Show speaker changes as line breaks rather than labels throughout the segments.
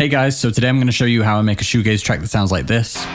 Hey guys, so today I'm going to show you how I make a shoegaze track that sounds like this.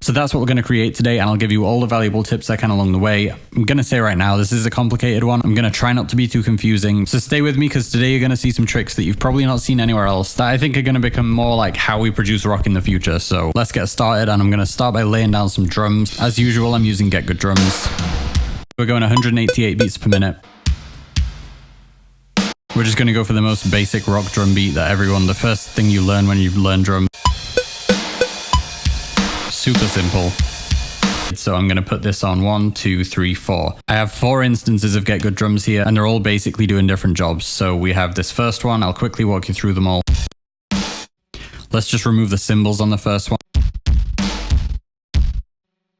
So that's what we're going to create today, and I'll give you all the valuable tips I can along the way. I'm going to say right now, this is a complicated one. I'm going to try not to be too confusing. So stay with me, because today you're going to see some tricks that you've probably not seen anywhere else that I think are going to become more like how we produce rock in the future. So let's get started, and I'm going to start by laying down some drums. As usual, I'm using Get Good Drums. We're going 188 beats per minute. We're just going to go for the most basic rock drum beat that the first thing you learn when you learn drums. Super simple. So I'm going to put this on 1, 2, 3, 4. I have 4 instances of Get Good Drums here, and they're all basically doing different jobs. So we have this first one. I'll quickly walk you through them all. Let's just remove the cymbals on the first one.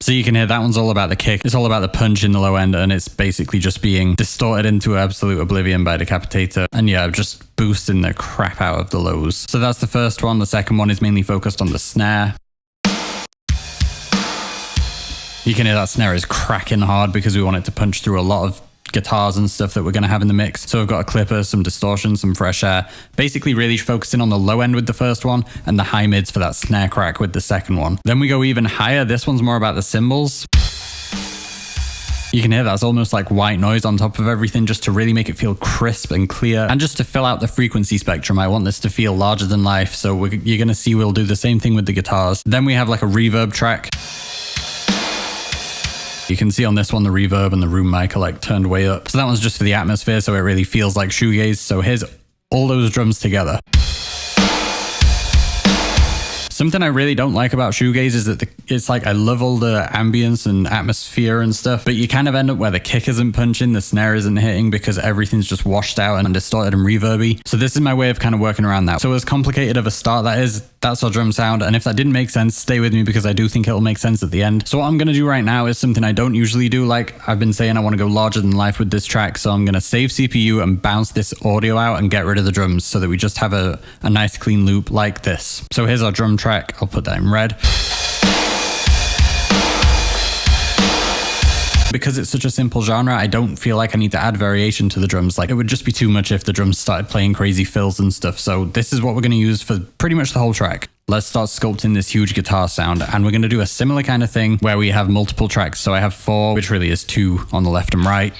So you can hear that one's all about the kick. It's all about the punch in the low end, and it's basically just being distorted into absolute oblivion by Decapitator. And yeah, just boosting the crap out of the lows. So that's the first one. The second one is mainly focused on the snare. You can hear that snare is cracking hard because we want it to punch through a lot of guitars and stuff that we're going to have in the mix. So we've got a clipper, some distortion, some fresh air, basically really focusing on the low end with the first one and the high mids for that snare crack with the second one. Then we go even higher. This one's more about the cymbals. You can hear that's almost like white noise on top of everything, just to really make it feel crisp and clear, and just to fill out the frequency spectrum. I want this to feel larger than life, so you're going to see we'll do the same thing with the guitars. Then we have like a reverb track. You can see on this one the reverb and the room mic are like turned way up. So that one's just for the atmosphere, so it really feels like shoegaze. So here's all those drums together. Something I really don't like about shoegaze is that it's like, I love all the ambience and atmosphere and stuff, but you kind of end up where the kick isn't punching, the snare isn't hitting, because everything's just washed out and distorted and reverby. So this is my way of kind of working around that. So as complicated of a start that is, that's our drum sound. And if that didn't make sense, stay with me, because I do think it'll make sense at the end. So what I'm going to do right now is something I don't usually do. Like I've been saying, I want to go larger than life with this track. So I'm going to save CPU and bounce this audio out and get rid of the drums so that we just have a nice clean loop like this. So here's our drum track. I'll put that in red. Because it's such a simple genre, I don't feel like I need to add variation to the drums. Like it would just be too much if the drums started playing crazy fills and stuff. So this is what we're going to use for pretty much the whole track. Let's start sculpting this huge guitar sound, and we're going to do a similar kind of thing where we have multiple tracks. So I have 4, which really is 2 on the left and right.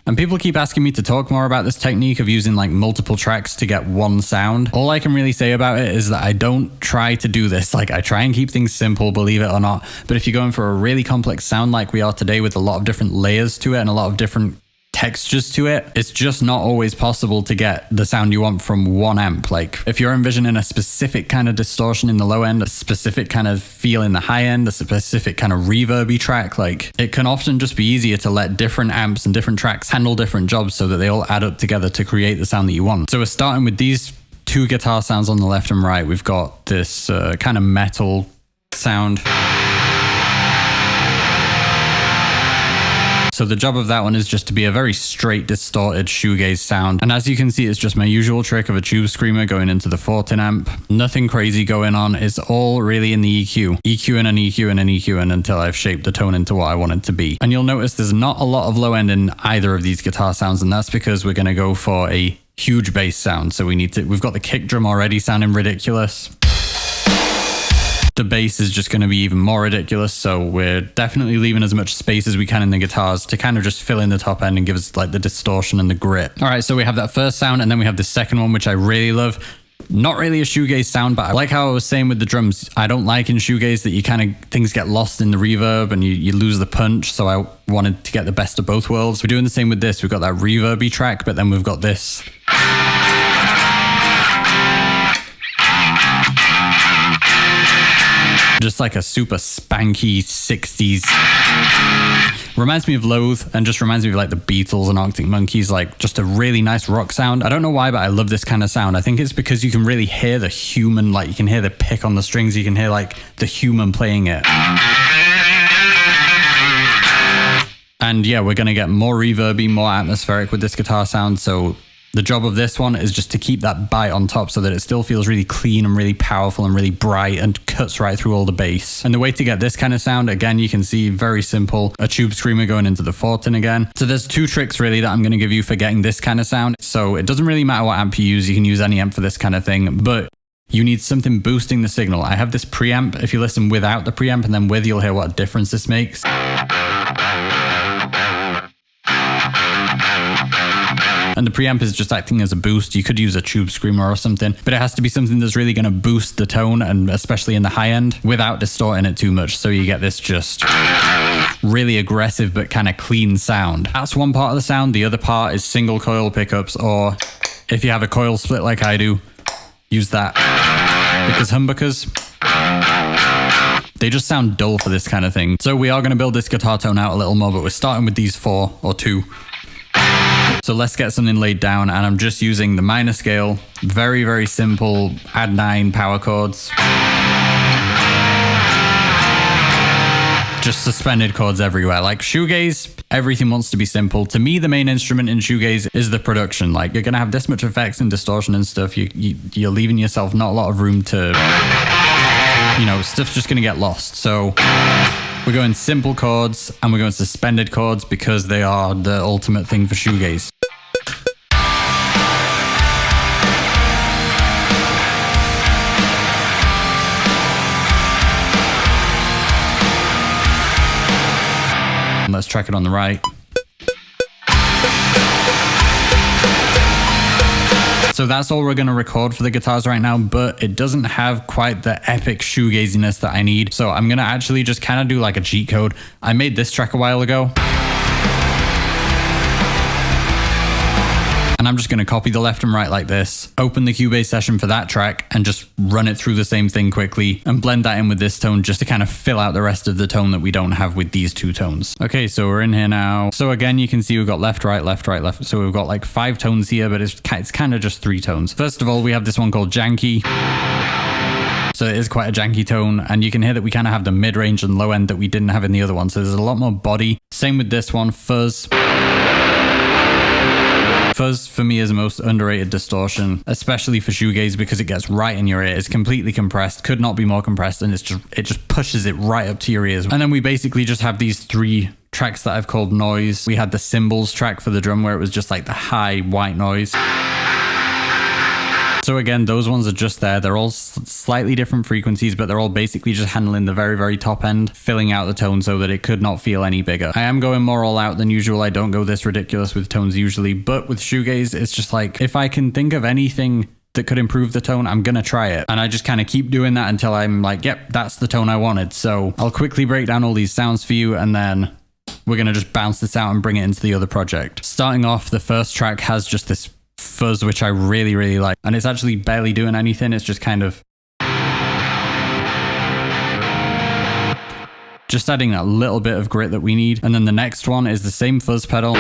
And people keep asking me to talk more about this technique of using like multiple tracks to get one sound. All I can really say about it is that I don't try to do this. Like I try and keep things simple, believe it or not. But if you're going for a really complex sound like we are today, with a lot of different layers to it and a lot of different textures to it, it's just not always possible to get the sound you want from one amp. Like if you're envisioning a specific kind of distortion in the low end, a specific kind of feel in the high end, a specific kind of reverby track, like it can often just be easier to let different amps and different tracks handle different jobs so that they all add up together to create the sound that you want. So we're starting with these 2 guitar sounds on the left and right. We've got this kind of metal sound. So the job of that one is just to be a very straight, distorted shoegaze sound. And as you can see, it's just my usual trick of a tube screamer going into the 14 amp. Nothing crazy going on. It's all really in the EQ. EQ and an EQ and an EQ and until I've shaped the tone into what I want it to be. And you'll notice there's not a lot of low end in either of these guitar sounds, and that's because we're going to go for a huge bass sound. So we've got the kick drum already sounding ridiculous. The bass is just going to be even more ridiculous, so we're definitely leaving as much space as we can in the guitars to kind of just fill in the top end and give us like the distortion and the grit. All right, so we have that first sound, and then we have the second one, which I really love. Not really a shoegaze sound, but I like how I was saying with the drums, I don't like in shoegaze that you kind of, things get lost in the reverb and you lose the punch, so I wanted to get the best of both worlds. We're doing the same with this. We've got that reverby track, but then we've got this. Just like a super spanky 60s. Reminds me of Loathe, and just reminds me of like the Beatles and Arctic Monkeys, like just a really nice rock sound. I don't know why, but I love this kind of sound. I think it's because you can really hear the human, like you can hear the pick on the strings, you can hear like the human playing it. And yeah, we're going to get more reverby, more atmospheric with this guitar sound. So The job of this one is just to keep that bite on top so that it still feels really clean and really powerful and really bright and cuts right through all the bass. And the way to get this kind of sound, again, you can see very simple, a tube screamer going into the 14 again. So there's two tricks really that I'm going to give you for getting this kind of sound. So it doesn't really matter what amp you use. You can use any amp for this kind of thing, but you need something boosting the signal. I have this preamp. If you listen without the preamp and then with, you'll hear what a difference this makes. And the preamp is just acting as a boost. You could use a tube screamer or something, but it has to be something that's really going to boost the tone, and especially in the high end, without distorting it too much. So you get this just really aggressive but kind of clean sound. That's one part of the sound. The other part is single coil pickups, or if you have a coil split like I do, use that. Because humbuckers, they just sound dull for this kind of thing. So we are going to build this guitar tone out a little more, but we're starting with these 4 or 2. So let's get something laid down, and I'm just using the minor scale. Very, very simple, add 9 power chords. Just suspended chords everywhere. Like shoegaze, everything wants to be simple. To me, the main instrument in shoegaze is the production. Like, you're going to have this much effects and distortion and stuff. You're leaving yourself not a lot of room to, you know, stuff's just going to get lost. So we're going simple chords and we're going suspended chords because they are the ultimate thing for shoegaze. Let's track it on the right. So that's all we're going to record for the guitars right now, but it doesn't have quite the epic shoegaziness that I need. So I'm going to actually just kind of do like a cheat code. I made this track a while ago. And I'm just going to copy the left and right like this, open the Cubase session for that track and just run it through the same thing quickly and blend that in with this tone just to kind of fill out the rest of the tone that we don't have with these 2 tones. Okay, so we're in here now. So again, you can see we've got left, right, left, right, left. So we've got like 5 tones here, but it's kind of just 3 tones. First of all, we have this one called janky. So it is quite a janky tone, and you can hear that we kind of have the mid-range and low end that we didn't have in the other one. So there's a lot more body. Same with this one, fuzz. Fuzz for me is the most underrated distortion, especially for shoegaze, because it gets right in your ear. It's completely compressed, could not be more compressed, and it just pushes it right up to your ears. And then we basically just have these 3 tracks that I've called noise. We had the cymbals track for the drum where it was just like the high white noise. So again, those ones are just there. They're all slightly different frequencies, but they're all basically just handling the very, very top end, filling out the tone so that it could not feel any bigger. I am going more all out than usual. I don't go this ridiculous with tones usually, but with shoegaze, it's just like, if I can think of anything that could improve the tone, I'm gonna try it. And I just kind of keep doing that until I'm like, yep, that's the tone I wanted. So I'll quickly break down all these sounds for you, and then we're gonna just bounce this out and bring it into the other project. Starting off, the first track has just this fuzz, which I really, really like. And it's actually barely doing anything. It's just kind of just adding that little bit of grit that we need. And then the next one is the same fuzz pedal,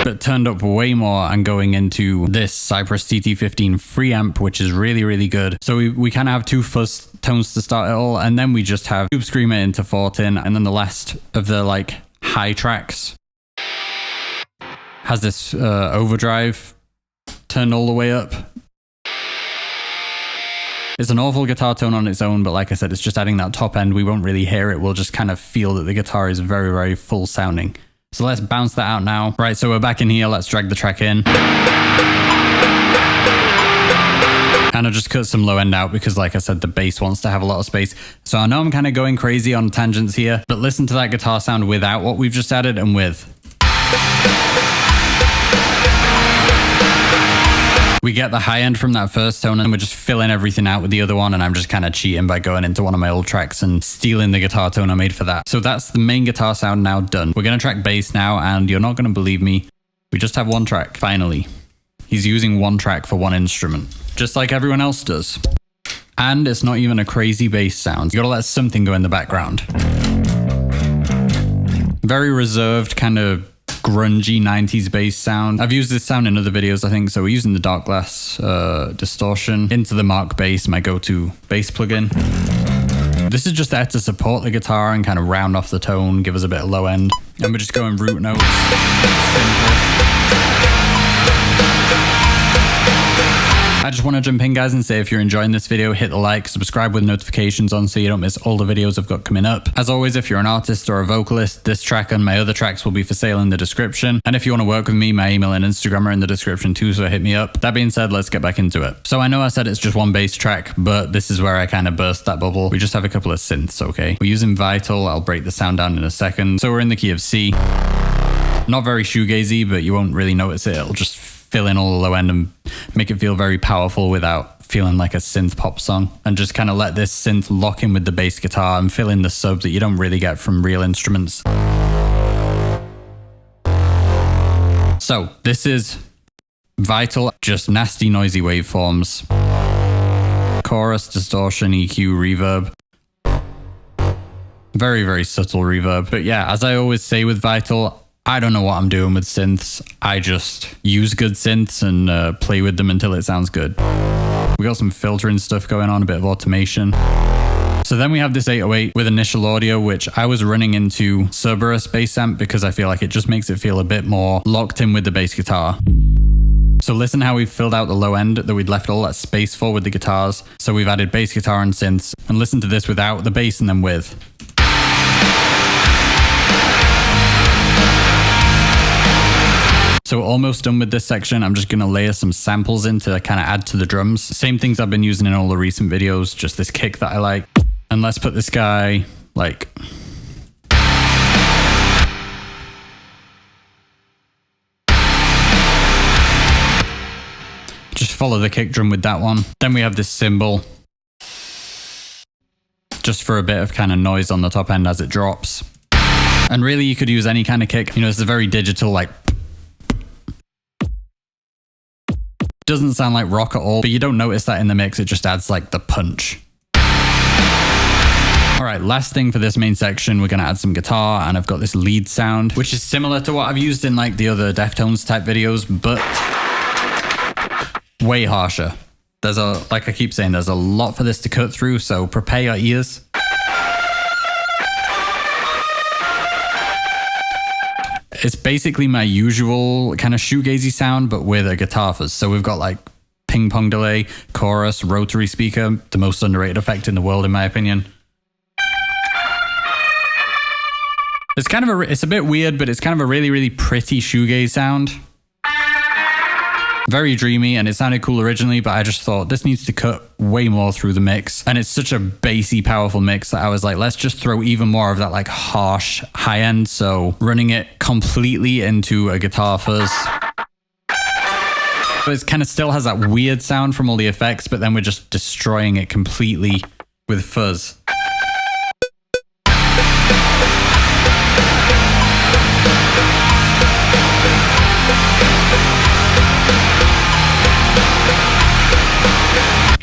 but turned up way more and going into this Cypress TT15 free amp, which is really, really good. So we kind of have 2 fuzz tones to start it all. And then we just have Tube Screamer into 14. And then the last of the like high tracks has this overdrive turned all the way up. It's an awful guitar tone on its own, but like I said, it's just adding that top end. We won't really hear it. We'll just kind of feel that the guitar is very, very full sounding. So let's bounce that out now. Right, so we're back in here. Let's drag the track in. And I'll just cut some low end out because, like I said, the bass wants to have a lot of space. So I know I'm kind of going crazy on tangents here, but listen to that guitar sound without what we've just added and with. We get the high end from that first tone, and we're just filling everything out with the other one, and I'm just kind of cheating by going into one of my old tracks and stealing the guitar tone I made for that. So that's the main guitar sound now done. We're going to track bass now, and you're not going to believe me, we just have 1 track, finally. He's using 1 track for 1 instrument, just like everyone else does. And it's not even a crazy bass sound. You gotta let something go in the background. Very reserved, kind of grungy 90s bass sound. I've used this sound in other videos, I think. So we're using the Dark Glass distortion into the Mark bass, my go-to bass plugin. This is just there to support the guitar and kind of round off the tone, give us a bit of low end. And we're just going root notes. Simple. I just want to jump in, guys, and say if you're enjoying this video, hit the like, subscribe with notifications on so you don't miss all the videos I've got coming up. As always, if you're an artist or a vocalist, this track and my other tracks will be for sale in the description. And if you want to work with me, my email and Instagram are in the description too, so hit me up. That being said, let's get back into it. So I know I said it's just one bass track, but this is where I kind of burst that bubble. We just have a couple of synths, okay? We're using Vital. I'll break the sound down in a second. So we're in the key of C. Not very shoegazy, but you won't really notice it. It'll just fill in all the low end and make it feel very powerful without feeling like a synth pop song. And just kind of let this synth lock in with the bass guitar and fill in the subs that you don't really get from real instruments. So this is Vital, just nasty noisy waveforms. Chorus, distortion, EQ, reverb. Very, very subtle reverb. But yeah, as I always say with Vital, I don't know what I'm doing with synths. I just use good synths and play with them until it sounds good. We got some filtering stuff going on, a bit of automation. So then we have this 808 with initial audio, which I was running into Cerberus bass amp because I feel like it just makes it feel a bit more locked in with the bass guitar. So listen how we've filled out the low end that we'd left all that space for with the guitars. So we've added bass guitar and synths, and listen to this without the bass and then with. So we're almost done with this section. I'm just going to layer some samples in to kind of add to the drums. Same things I've been using in all the recent videos, just this kick that I like. And let's put this guy like... Just follow the kick drum with that one. Then we have this cymbal. Just for a bit of kind of noise on the top end as it drops. And really you could use any kind of kick. You know, it's a very digital like... Doesn't sound like rock at all, but you don't notice that in the mix. It just adds like the punch. All right, last thing for this main section, we're going to add some guitar, and I've got this lead sound, which is similar to what I've used in like the other Deftones type videos, but way harsher. There's like I keep saying, there's a lot for this to cut through, so prepare your ears. It's basically my usual kind of shoegazy sound, but with a guitar fuzz. So we've got like ping pong delay, chorus, rotary speaker, the most underrated effect in the world, in my opinion. It's kind of it's a bit weird, but it's kind of a really, really pretty shoegaze sound. Very dreamy, and it sounded cool originally, but I just thought this needs to cut way more through the mix. And it's such a bassy, powerful mix that I was like, let's just throw even more of that like harsh high end. So running it completely into a guitar fuzz. But it kind of still has that weird sound from all the effects, but then we're just destroying it completely with fuzz.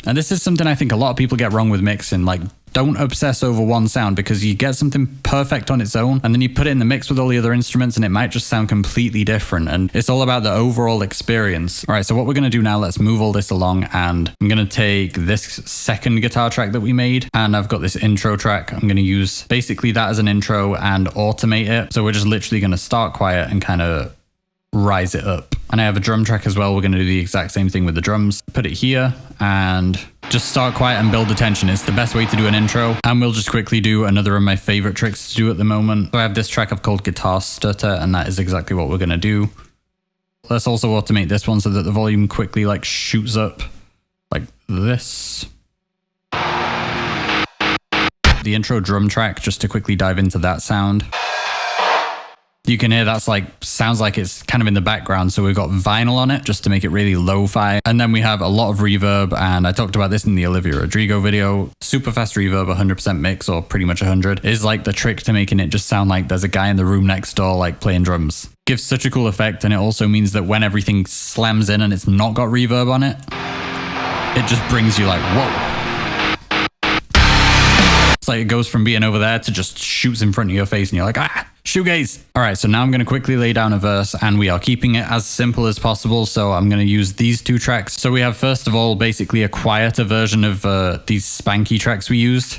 And this is something I think a lot of people get wrong with mixing. Like, don't obsess over one sound, because you get something perfect on its own and then you put it in the mix with all the other instruments and it might just sound completely different. And it's all about the overall experience. All right, so what we're going to do now, let's move all this along, and I'm going to take this second guitar track that we made, and I've got this intro track. I'm going to use basically that as an intro and automate it. So we're just literally going to start quiet and kind of rise it up. And I have a drum track as well. We're going to do the exact same thing with the drums. Put it here and just start quiet and build the tension. It's the best way to do an intro. And we'll just quickly do another of my favorite tricks to do at the moment. So I have this track I've called Guitar Stutter, and that is exactly what we're going to do. Let's also automate this one so that the volume quickly like shoots up like this. The intro drum track, just to quickly dive into that sound. You can hear that's like, sounds like it's kind of in the background. So we've got vinyl on it just to make it really lo-fi. And then we have a lot of reverb. And I talked about this in the Olivia Rodrigo video. Super fast reverb, 100% mix, or pretty much 100, is like the trick to making it just sound like there's a guy in the room next door, like playing drums. Gives such a cool effect. And it also means that when everything slams in and it's not got reverb on it, it just brings you like, whoa. It's like it goes from being over there to just shoots in front of your face and you're like, ah, shoegaze. All right, so now I'm going to quickly lay down a verse, and we are keeping it as simple as possible. So I'm going to use these two tracks. So we have, first of all, basically a quieter version of these spanky tracks we used.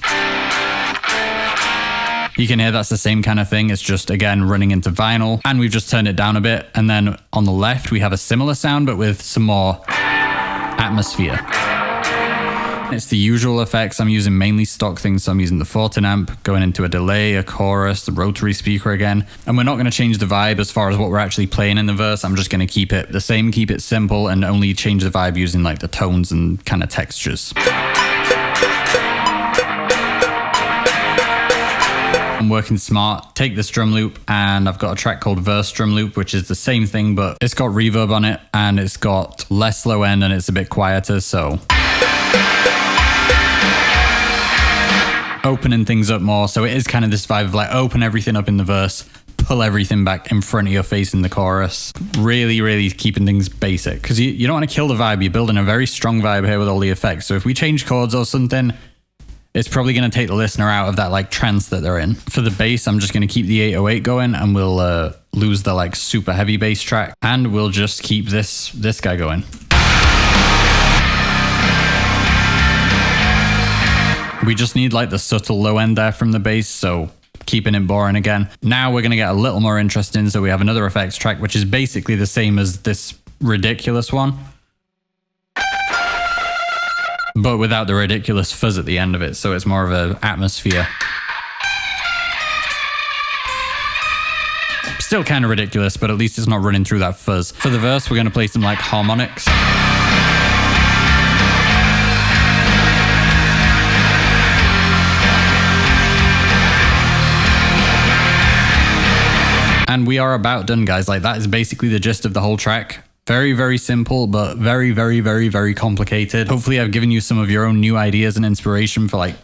You can hear that's the same kind of thing. It's just, again, running into vinyl, and we've just turned it down a bit. And then on the left, we have a similar sound, but with some more atmosphere. It's the usual effects. I'm using mainly stock things, so I'm using the 14 amp, going into a delay, a chorus, the rotary speaker again. And we're not going to change the vibe as far as what we're actually playing in the verse. I'm just going to keep it the same, keep it simple, and only change the vibe using like the tones and kind of textures. I'm working smart. Take this drum loop, and I've got a track called Verse Drum Loop, which is the same thing, but it's got reverb on it, and it's got less low end, and it's a bit quieter, so opening things up more. So it is kind of this vibe of like open everything up in the verse, pull everything back in front of your face in the chorus. Really keeping things basic, because you don't want to kill the vibe. You're building a very strong vibe here with all the effects. So if we change chords or something, it's probably going to take the listener out of that like trance that they're in. For the bass, I'm just going to keep the 808 going, and we'll lose the like super heavy bass track, and we'll just keep this guy going. We just need like the subtle low end there from the bass, so keeping it boring again. Now we're going to get a little more interesting, so we have another effects track, which is basically the same as this ridiculous one, but without the ridiculous fuzz at the end of it, so it's more of an atmosphere. Still kind of ridiculous, but at least it's not running through that fuzz. For the verse, we're going to play some like harmonics. And we are about done, guys. Like, that is basically the gist of the whole track. Very simple, but very complicated. Hopefully I've given you some of your own new ideas and inspiration for like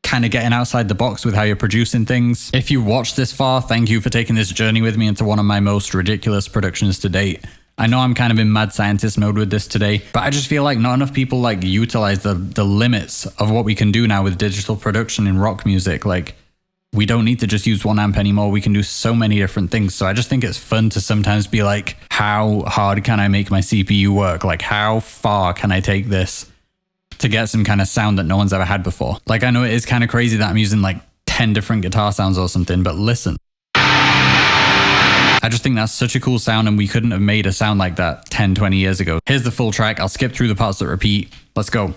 kind of getting outside the box with how you're producing things. If you watched this far, thank you for taking this journey with me into one of my most ridiculous productions to date. I know I'm kind of in mad scientist mode with this today, but I just feel like not enough people like utilize the limits of what we can do now with digital production in rock music. Like, we don't need to just use one amp anymore. We can do so many different things. So I just think it's fun to sometimes be like, how hard can I make my CPU work? Like, how far can I take this to get some kind of sound that no one's ever had before? Like, I know it is kind of crazy that I'm using like 10 different guitar sounds or something, but listen. I just think that's such a cool sound, and we couldn't have made a sound like that 10, 20 years ago. Here's the full track. I'll skip through the parts that repeat. Let's go.